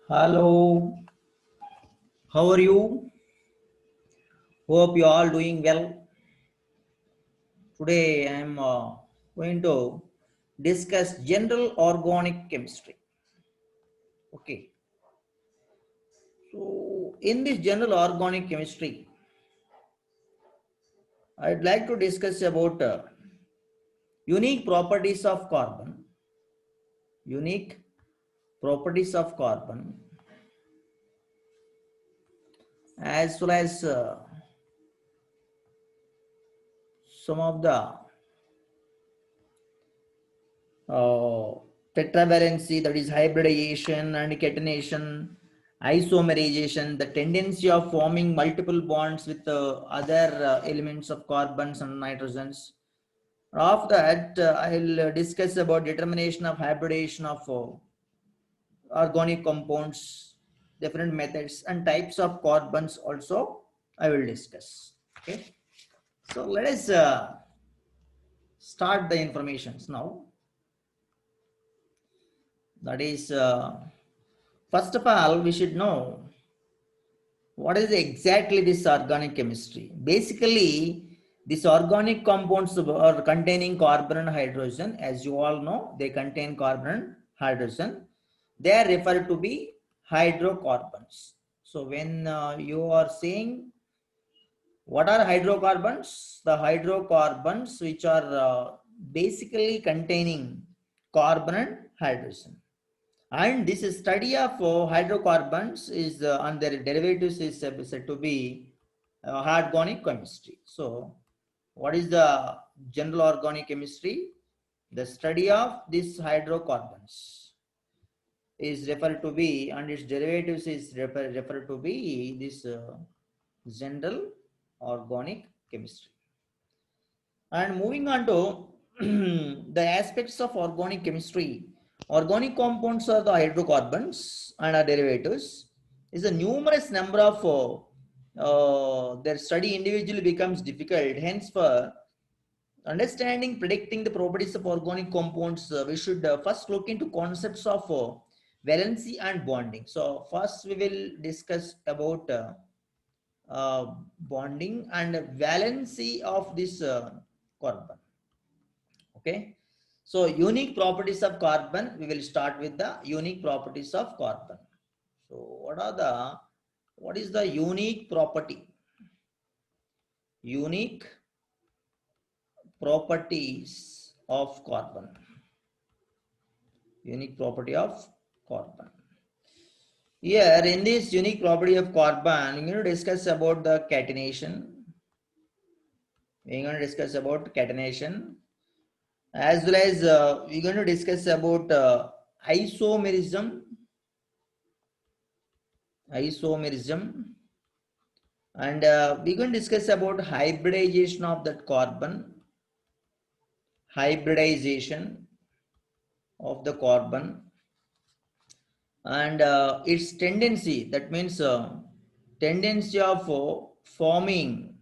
Hello, how are you? Hope you all doing well. Today I am going to discuss general organic chemistry. Okay, so in this general organic chemistry, I'd like to discuss about unique properties of carbon, unique properties of carbon, as well as some of the uh, tetravalency, that is hybridization and catenation, isomerization, the tendency of forming multiple bonds with other elements of carbons and nitrogens. After that, I'll discuss about determination of hybridization of organic compounds, different methods and types of carbons also I will discuss. Okay, so let us start the informations now. That is, first of all, we should know what is exactly this organic chemistry. Basically, these organic compounds are containing carbon and hydrogen. As you all know, they contain carbon and hydrogen. They are referred to be hydrocarbons. So when you are saying what are hydrocarbons? The hydrocarbons which are basically containing carbon and hydrogen. And this study of hydrocarbons is and their derivatives is said to be organic chemistry. So, what is the general organic chemistry? The study of these hydrocarbons is referred to be, and its derivatives is referred to be this general organic chemistry. And moving on to the aspects of organic chemistry, organic compounds are the hydrocarbons and our derivatives. Is a numerous number of their study individually becomes difficult. Hence, for understanding, predicting the properties of organic compounds, we should first look into concepts of valency and bonding. So, first we will discuss about bonding and valency of this carbon. Okay, so unique properties of carbon, we will start with the unique properties of carbon. So what is the unique property? Unique properties of carbon. Unique property of carbon. Here in this unique property of carbon, we're going to discuss about the catenation. We're going to discuss about catenation, as well as we're going to discuss about isomerism, and we're going to discuss about hybridization of that carbon, hybridization of the carbon, and its tendency, that means tendency of forming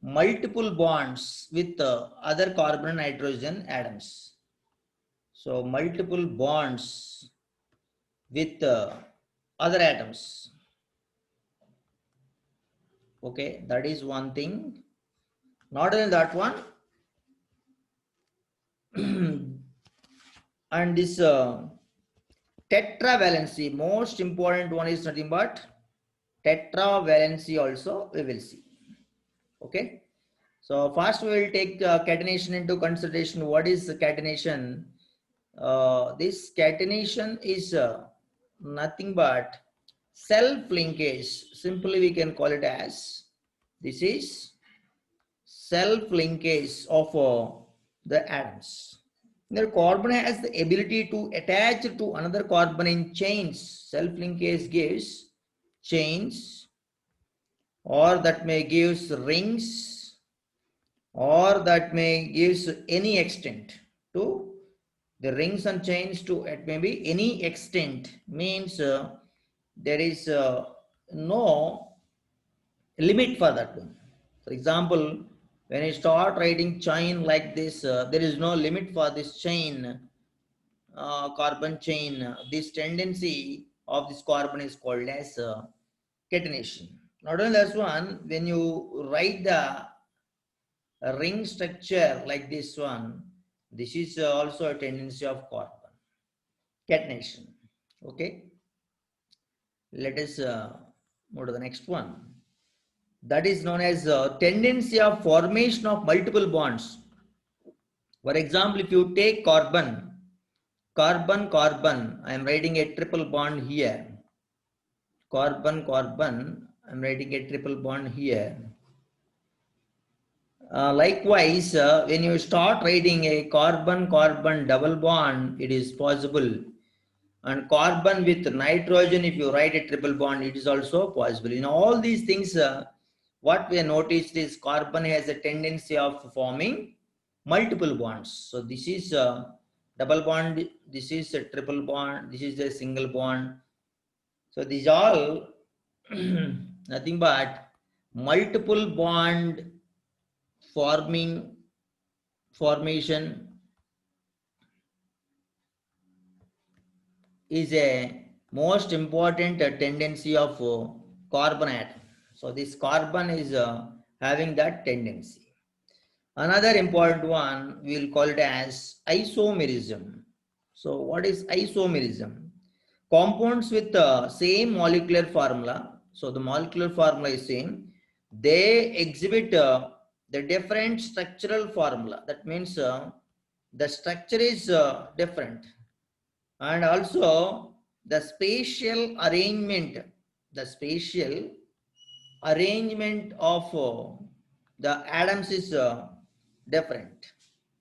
multiple bonds with other carbon and nitrogen atoms. So multiple bonds with other atoms. Okay, that is one thing. Not only that one, and this tetravalency, most important one is nothing but tetravalency also we will see. Okay, so first we will take catenation into consideration. What is catenation? This catenation is nothing but self linkage. Simply we can call it as, this is self linkage of the atoms. The carbon has the ability to attach to another carbon in chains. Self linkage gives chains, or that may gives rings, or that may gives any extent to the rings and chains. To it may be any extent, means there is no limit for that one. For example, when I start writing chain like this, there is no limit for this chain, carbon chain. This tendency of this carbon is called as catenation. Not only this one, when you write the ring structure like this one, this is also a tendency of carbon, catenation. Okay, let us move to the next one. That is known as tendency of formation of multiple bonds. For example, if you take carbon, carbon, I am writing a triple bond here. Carbon, I am writing a triple bond here. Likewise, when you start writing a carbon double bond, it is possible. And carbon with nitrogen, if you write a triple bond, it is also possible. In all these things, what we have noticed is carbon has a tendency of forming multiple bonds. So this is a double bond, this is a triple bond, this is a single bond. So these all nothing but multiple bond formation is a most important tendency of carbon atom. So this carbon is having that tendency. Another important one, we will call it as isomerism. So what is isomerism? Compounds with the same molecular formula. So the molecular formula is same. They exhibit the different structural formula. That means the structure is different. And also the spatial arrangement of the atoms is different.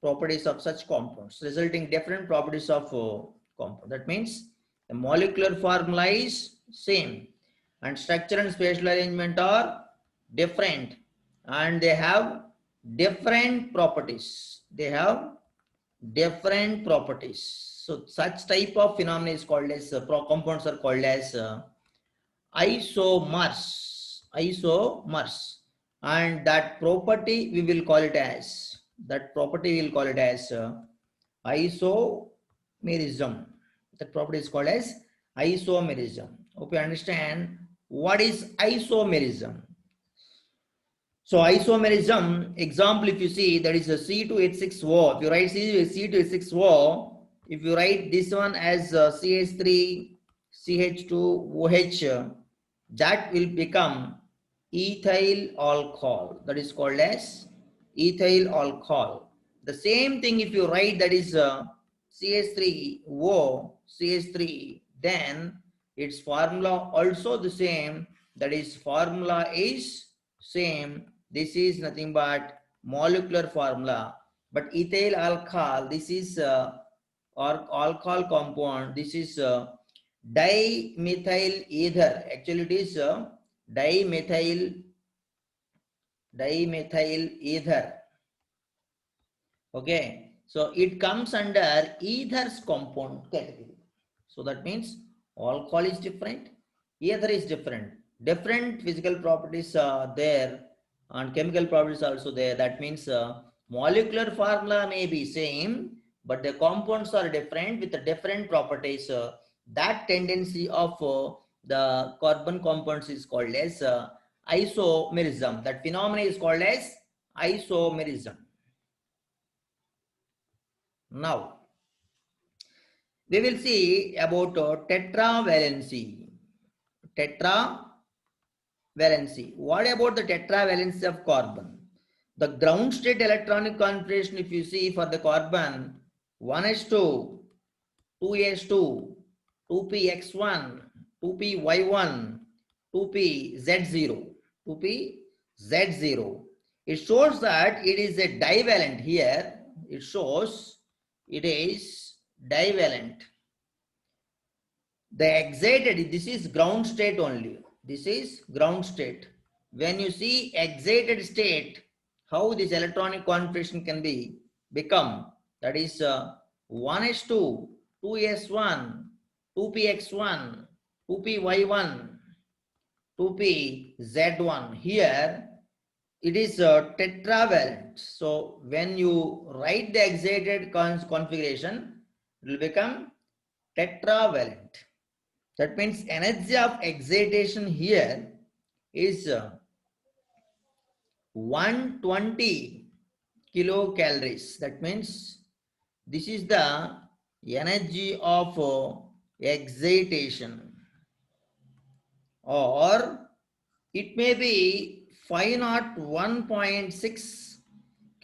Properties of such compounds resulting different properties of compound. That means the molecular formula is same and structure and spatial arrangement are different, and they have different properties. So such type of phenomena is called as compounds are called as isomers, and that property we will call it as isomerism. That property is called as isomerism. Hope you understand what is isomerism. So isomerism, example, if you see, that is a C2H6O. If you write C2H6O, if you write this one as CH3 CH2OH, that will become ethyl alcohol. That is called as ethyl alcohol. The same thing if you write that is CH3O CH3, then its formula also the same. That is formula is same. This is nothing but molecular formula. But ethyl alcohol, this is alcohol compound. This is dimethyl ether. Actually, it is dimethyl ether. Okay, so it comes under ethers compound category. So that means alcohol is different, ether is different. Different physical properties are there and chemical properties also there. That means molecular formula may be same, but the compounds are different with the different properties. That tendency of the carbon compounds is called as isomerism. That phenomenon is called as isomerism. Now, we will see about tetravalency. What about the tetravalency of carbon? The ground state electronic configuration, if you see for the carbon, 1s2, 2s2, 2px1, 2py1, 2pz0, 2pz0. It shows that it is a divalent here. It shows it is divalent. The excited, this is ground state only. This is ground state. When you see excited state, how this electronic configuration can be become, that is 1s2, 2s1, 2px1, 2py1, 2pz1. Here it is tetravalent. So when you write the excited configuration, it will become tetravalent. That means energy of excitation here is 120 kilocalories. That means this is the energy of excitation, or it may be 501.6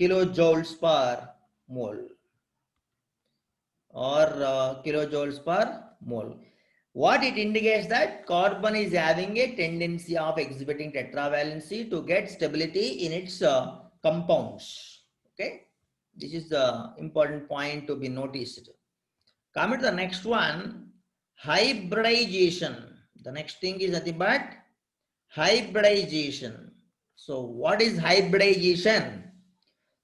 kilojoules per mole, or kilojoules per mole. What it indicates that carbon is having a tendency of exhibiting tetravalency to get stability in its compounds. Okay, this is the important point to be noticed. Coming to the next one, hybridization. The next thing is nothing but hybridization. So what is hybridization?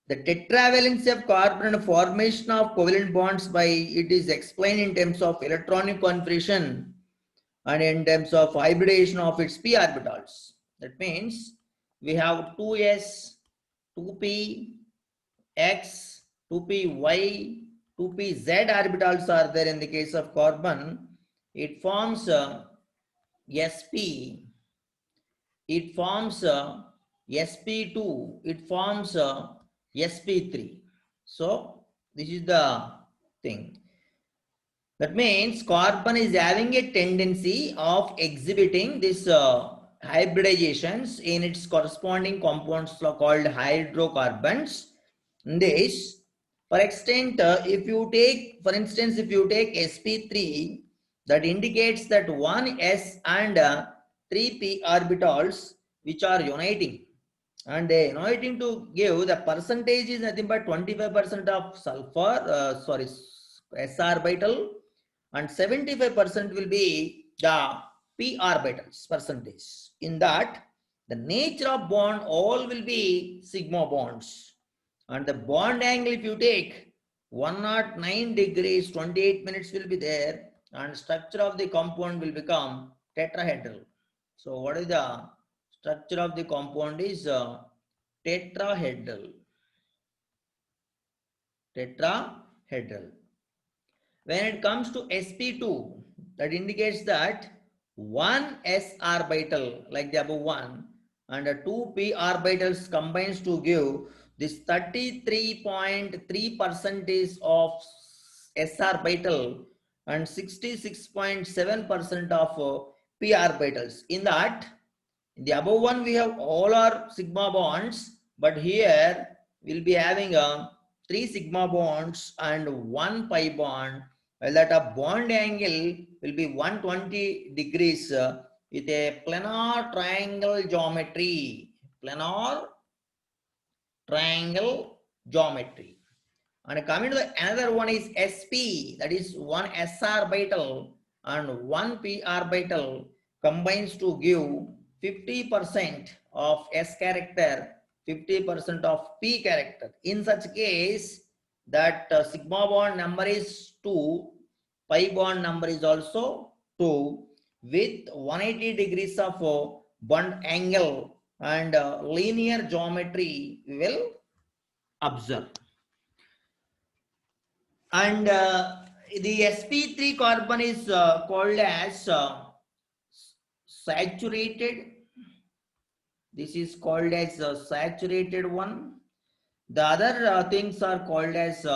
The tetravalency of carbon and formation of covalent bonds by it is explained in terms of electronic configuration and in terms of hybridization of its p orbitals. That means we have 2s, 2p, x, 2p, y, 2p, z orbitals are there in the case of carbon. It forms sp, it forms sp2, it forms sp3. So this is the thing. That means carbon is having a tendency of exhibiting this hybridizations in its corresponding compounds called hydrocarbons. This, for extent, if you take, for instance, if you take sp3, that indicates that 1s and 3p orbitals which are uniting, and they uniting to give the percentage is nothing but 25% of sulfur, s orbital, and 75% will be the p orbitals percentage. In that, the nature of bond all will be sigma bonds, and the bond angle if you take 109 degrees 28 minutes will be there, and structure of the compound will become tetrahedral. So what is the structure of the compound is tetrahedral. Tetrahedral. When it comes to sp2, that indicates that one s orbital like the above one and two p orbitals combines to give this 33.3 percentage of s orbital and 66.7% of p orbitals. In that, in the above one we have all our sigma bonds, but here we'll be having 3 sigma bonds and 1 pi bond, while that a bond angle will be 120 degrees with a planar triangle geometry. Planar triangle geometry. And coming to the another one is sp, that is one s orbital and one p orbital combines to give 50% of s character, 50% of p character. In such case, that sigma bond number is 2, pi bond number is also 2, with 180 degrees of bond angle and linear geometry we will observe. And the sp3 carbon is called as saturated. This is called as saturated one. The other things are called as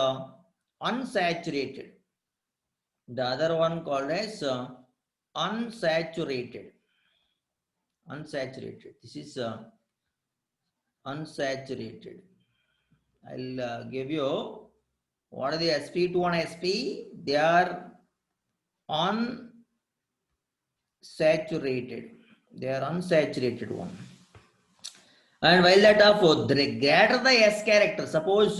unsaturated. The other one called as unsaturated. Unsaturated. This is unsaturated. I'll give you what are the sp2 and sp. They are unsaturated. They are unsaturated one. And while that of greater the s character, suppose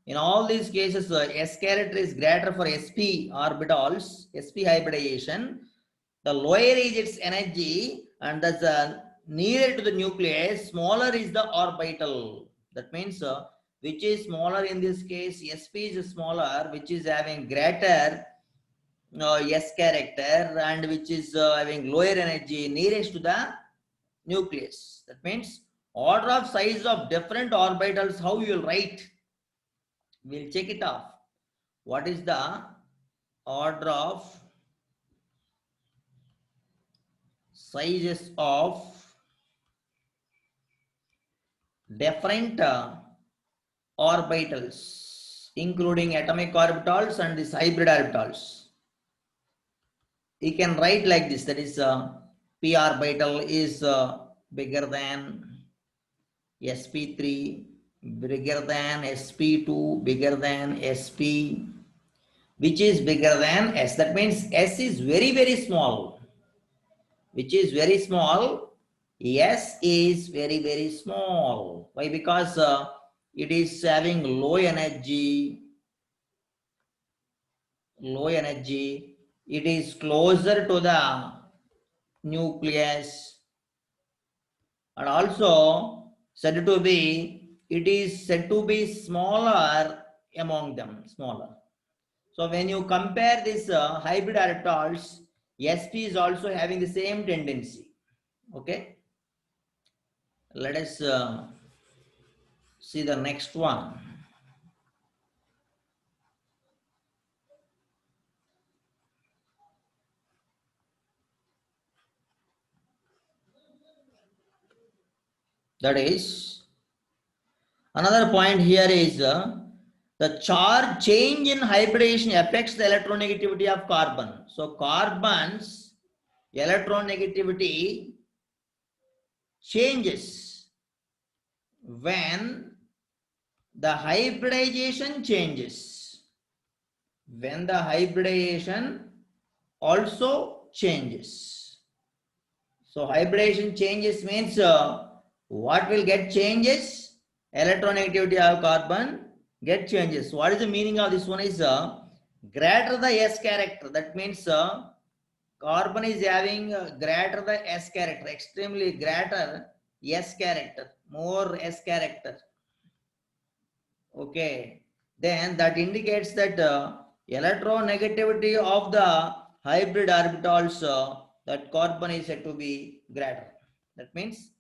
in all these cases s character is greater for sp orbitals, sp hybridization, the lower is its energy, and thus nearer to the nucleus, smaller is the orbital. That means which is smaller in this case, sp is smaller, which is having greater s character, and which is having lower energy nearest to the nucleus. That means order of size of different orbitals, how you will write, we'll check it off. What is the order of sizes of different orbitals, including atomic orbitals and these hybrid orbitals. You can write like this, that is p orbital is bigger than sp3, bigger than sp2, bigger than sp, which is bigger than s. That means s is very, very small. Which is very small? S is very, very small. Why? Because it is having low energy. Low energy. It is closer to the nucleus, and also said to be, it is said to be smaller among them, smaller. So when you compare this hybrid orbitals, sp is also having the same tendency. Okay, let us see the next one. That is, another point here is the charge change in hybridization affects the electronegativity of carbon. So carbon's electronegativity changes when the hybridization changes. When the hybridization also changes. So hybridization changes means what will get changes? Electronegativity of carbon get changes. What is the meaning of this one is greater the S character. That means carbon is having greater the S character, extremely greater S character, more S character. Okay, then that indicates that electronegativity of the hybrid orbitals, that carbon is said to be greater. That means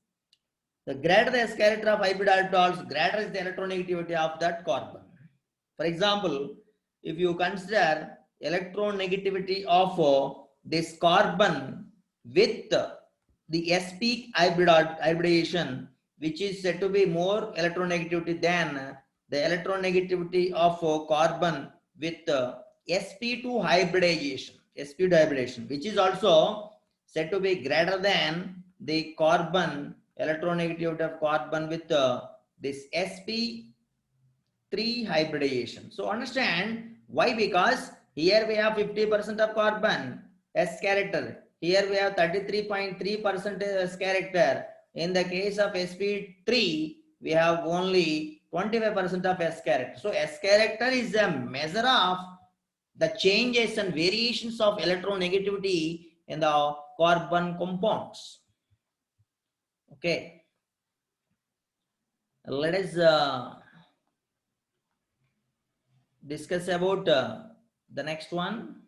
the greater the S character of hybrid orbitals, greater is the electronegativity of that carbon. For example, if you consider electronegativity of this carbon with the sp hybridization, which is said to be more electronegativity than the electronegativity of carbon with sp2 hybridization, which is also said to be greater than the carbon electronegativity of carbon with this sp3 hybridization. So understand why, because here we have 50% of carbon S character. Here we have 33.3% S character. In the case of sp3, we have only 25% of S character. So S character is a measure of the changes and variations of electronegativity in the carbon compounds. Okay. Let us discuss about the next one.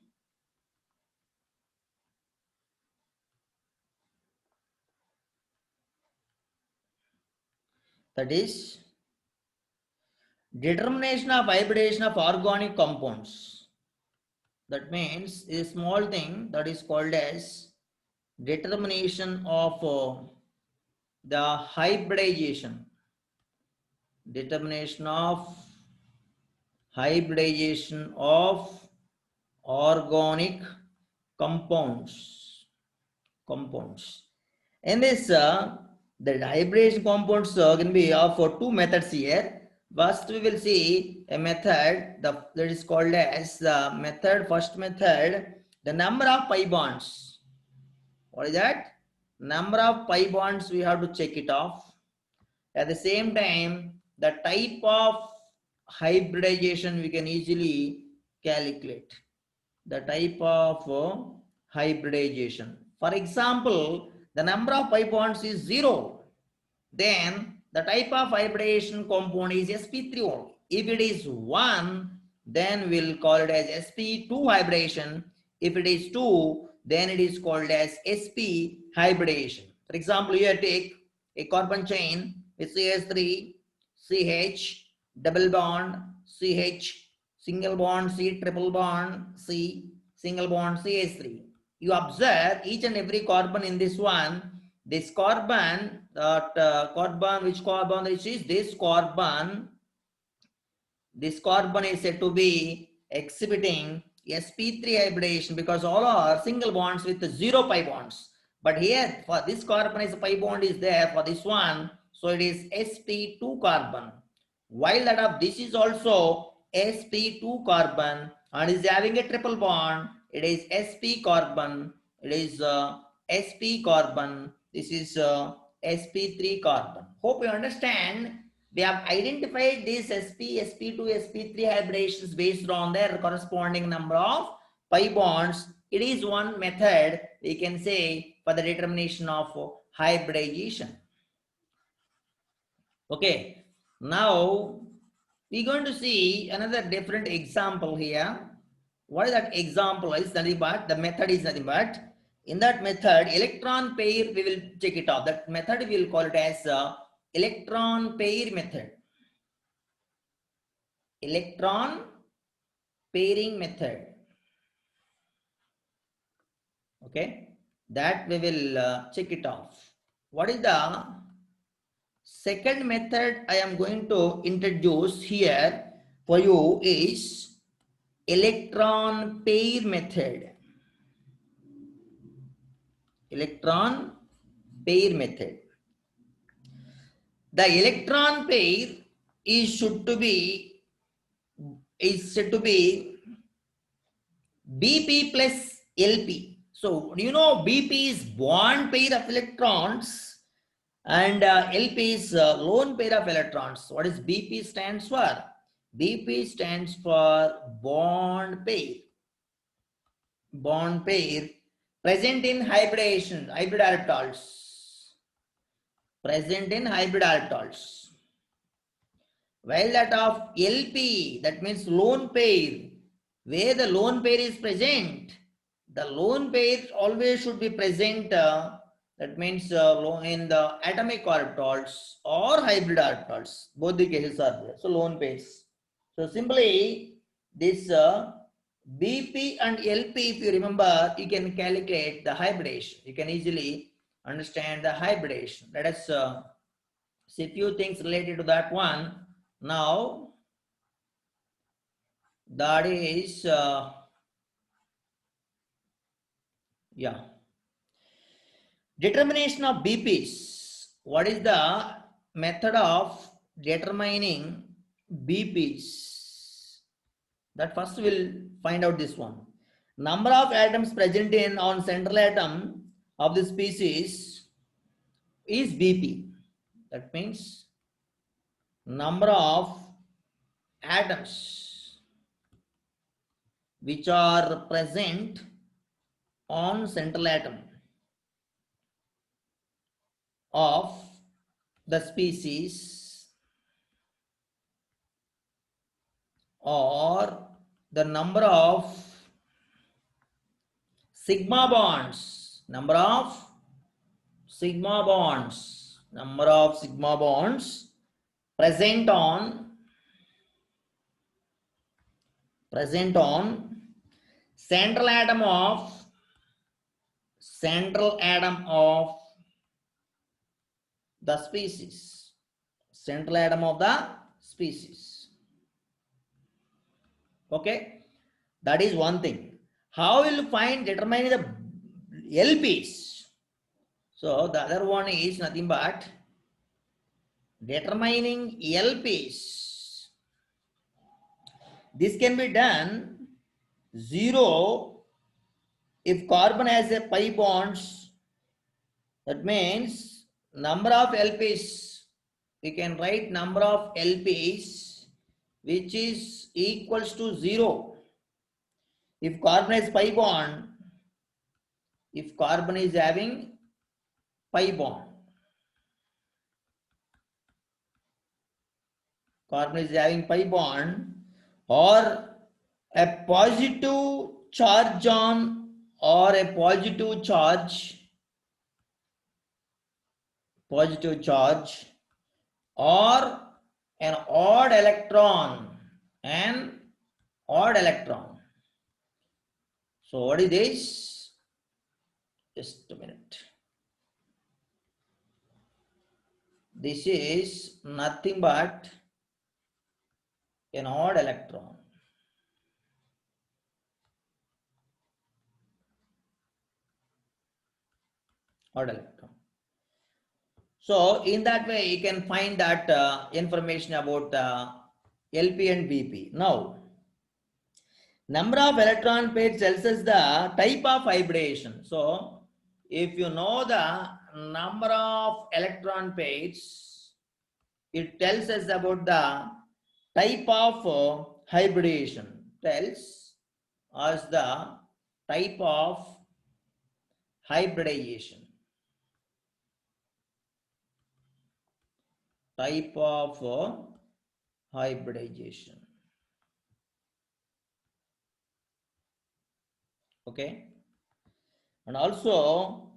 That is determination of hybridization of organic compounds. That means a small thing that is called as determination of the hybridization. Determination of hybridization of organic compounds. In this, the hybridization compounds can be of two methods here. First, we will see a method that is called as the method. First method, the number of pi bonds. What is that? Number of pi bonds, we have to check it off. At the same time, the type of hybridization we can easily calculate. The type of hybridization. For example, the number of pi bonds is 0. Then the type of hybridization compound is sp3 only. If it is 1, then we'll call it as sp2 hybridization. If it is 2, then it is called as sp hybridization. For example, here take a carbon chain with CH3, CH, double bond, CH, single bond, C, triple bond, C, single bond, CH3. you observe each and every carbon in this one. This carbon, carbon, which carbon this is? This carbon is said to be exhibiting sp3 hybridization because all are single bonds with 0 pi bonds. But here for this carbon is pi bond is there for this one, so it is sp2 carbon. While that of this is also sp2 carbon and is having a triple bond, it is sp carbon. It is sp carbon. This is sp3 carbon. Hope you understand. We have identified these sp, sp2, sp3 hybridations based on their corresponding number of pi bonds. It is one method we can say for the determination of hybridization. Okay, now we're going to see another different example here. What is that example is nothing but the method is nothing but in that method electron pair we will check it out. That method we will call it as electron pair method. Electron pairing method. Okay, that we will check it off. What is the second method I am going to introduce here for you is electron pair method. Electron pair method. The electron pair is said to be BP plus LP. So you know BP is bond pair of electrons and LP is lone pair of electrons. What is BP stands for? BP stands for bond pair. Bond pair present in hybrid aldehals. Present in hybrid aldehals. While that of LP, that means lone pair, where the lone pair is present, the lone pair always should be present. That means in the atomic orbitals or hybrid orbitals. Both the cases are there. So lone pairs. So simply this BP and LP, if you remember, you can calculate the hybridization. You can easily understand the hybridization. Let us see a few things related to that one. Now, that is, determination of BPs. What is the method of determining BPs? That first we'll find out this one. Number of atoms present in on central atom of the species is BP. That means number of atoms which are present on central atom of the species or the number of sigma bonds, number of sigma bonds present on central atom of the species, central atom of the species. Okay, that is one thing. How will you find determining the LPs? So the other one is nothing but determining LPs. This can be done 0 if carbon has a pi bonds. That means number of LPs, we can write number of LPs which is equals to 0 if carbon has pi bond, if carbon is having pi bond. Carbon is having pi bond or a positive charge on or a positive charge or an odd electron. So what is this? Just a minute. This is nothing but an odd electron. Odd electron. So in that way, you can find that information about LP and BP. Now, number of electron pairs tells us the type of hybridization. So if you know the number of electron pairs, it tells us about the type of hybridization. Tells us the type of hybridization. Type of hybridization. Okay. And also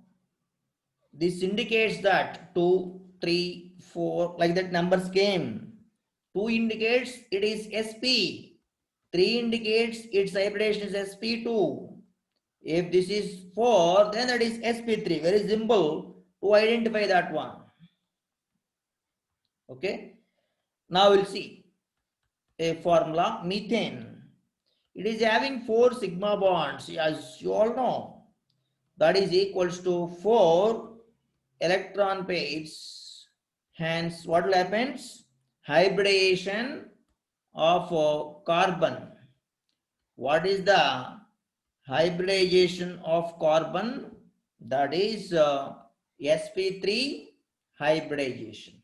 this indicates that 2, 3, 4, like that numbers came. 2 indicates it is sp. 3 indicates its hybridization is sp2. If this is 4, then that is sp3. Very simple to identify that one. Okay. Now we'll see a formula. Methane. It is having 4 sigma bonds, as you all know. That is equals to 4 electron pairs. Hence, what will happen? Hybridization of carbon. What is the hybridization of carbon? That is sp3 hybridization.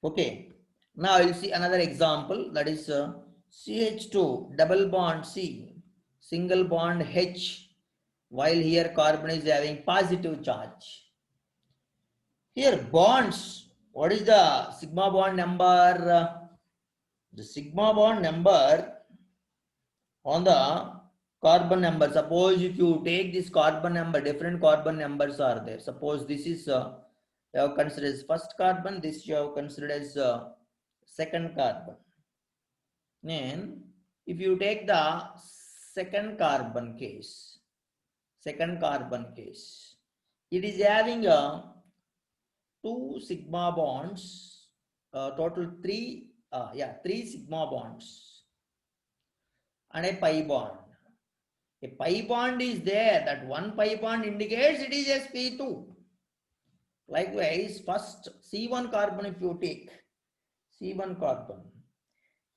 Okay. Now you'll see another example, that is CH2 double bond C, single bond H, while here carbon is having positive charge. Here bonds, what is the sigma bond number? The sigma bond number on the carbon number. Suppose if you take this carbon number, different carbon numbers are there. Suppose this is you have considered as first carbon, this you have considered as second carbon. Then if you take the second carbon case, it is having 2 sigma bonds, total 3 sigma bonds and a pi bond. A pi bond is there, that one pi bond indicates it is sp2. Likewise, first C1 carbon, if you take C1 carbon,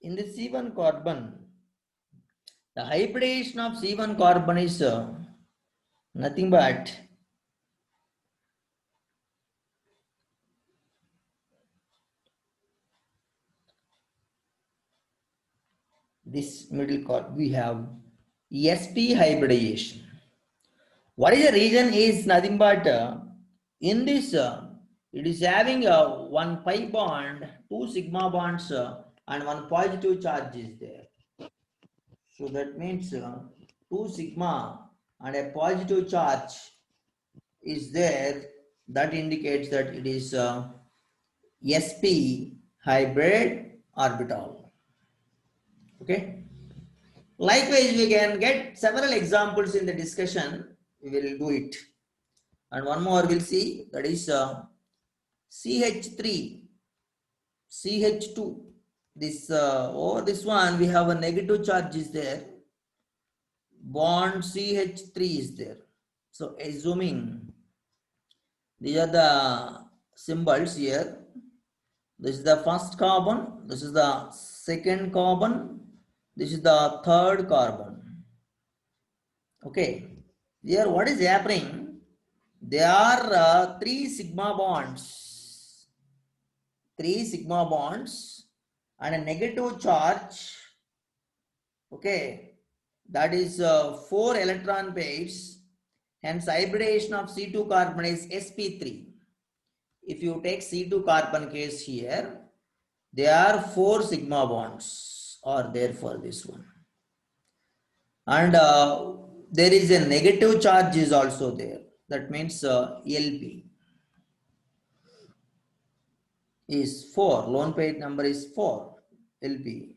in the C1 carbon, the hybridization of C1 carbon is nothing but this middle carbon. We have sp hybridization. What is the reason is nothing but in this it is having one pi bond, 2 sigma bonds and one positive charge is there. So that means 2 sigma and a positive charge is there. That indicates that it is sp hybrid orbital. Okay. Likewise, we can get several examples in the discussion. We will do it. And one more we'll see, that is CH3, CH2. This over this one we have a negative charge is there. Bond CH3 is there. So assuming these are the symbols here. This is the first carbon. This is the second carbon. This is the third carbon. Okay. Here what is happening? There are 3 sigma bonds. 3 sigma bonds and a negative charge. Okay. That is 4 electron pairs. Hence hybridization of C2 carbon is sp3. If you take C2 carbon case here, there are 4 sigma bonds are there for this one. And there is a negative charge is also there. That means LP is 4. Lone pair number is 4. LP.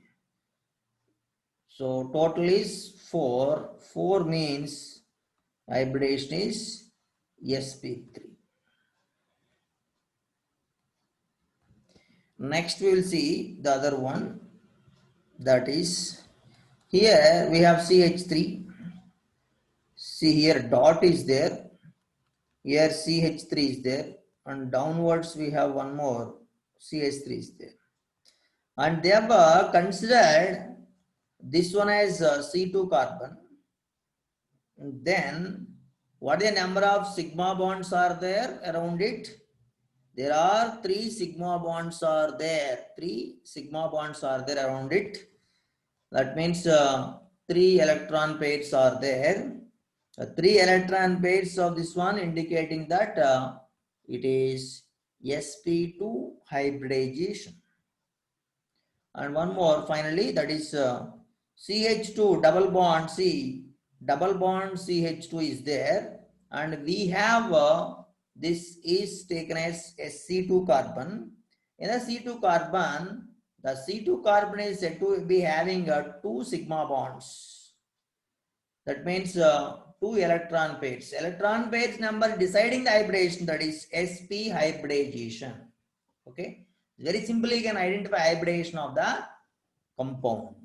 So total is 4. 4 means hybridization is sp3. Next we will see the other one, that is here we have CH3. See here dot is there, here CH3 is there, and downwards we have one more CH3 is there, and they have considered this one as C2 carbon. And then what the number of sigma bonds are there around it? There are 3 sigma bonds are there. 3 sigma bonds are there around it. That means 3 electron pairs are there. 3 electron pairs of this one indicating that it is sp2 hybridization. And one more finally, that is CH2 double bond C, double bond CH2 is there, and we have this is taken as C2 carbon. In the C2 carbon, the C2 carbon is said to be having 2 sigma bonds. That means 2 electron pairs. Electron pairs number deciding the hybridization, that is sp hybridization. Okay, very simply you can identify hybridization of the compound.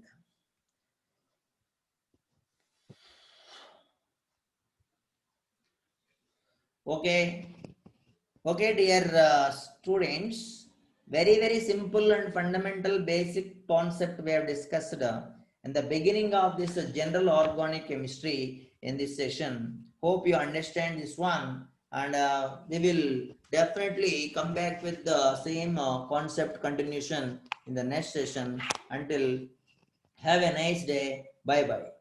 Okay, dear students, very simple and fundamental basic concept we have discussed in the beginning of this general organic chemistry in this session. Hope you understand this one, and we will definitely come back with the same concept continuation in the next session. Until have a nice day. Bye bye.